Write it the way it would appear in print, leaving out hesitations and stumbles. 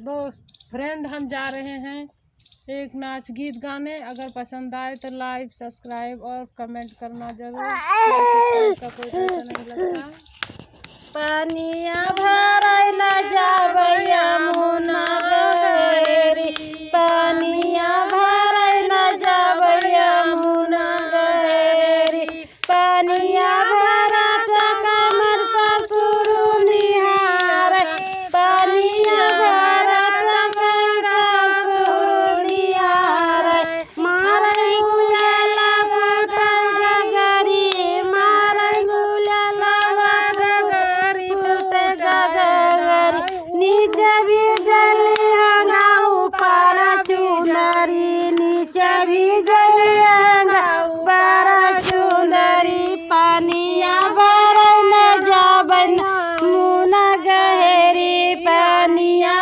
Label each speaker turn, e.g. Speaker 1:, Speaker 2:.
Speaker 1: दोस्त फ्रेंड हम जा रहे हैं एक नाच गीत गाने। अगर पसंद आए तो लाइक सब्सक्राइब और कमेंट करना जरूर। का कोई पैसा नहीं लगता।
Speaker 2: पानिया भराई न जावैया मुना गहरी, पानिया भराई न जावैया मुना गहरी, पानिया भरत कमर ससुर निहार, पानिया भरत कमर ससुर निहार, मारे गुलाला फटल गगरी, मारे गुलाला फटल गगरी, नीचे भी जलियांगा ऊपर चुनरी, नीचे भी जलियांगा ऊपर चुनरी, पानिया भर न जाबन मुना गहरी, पानिया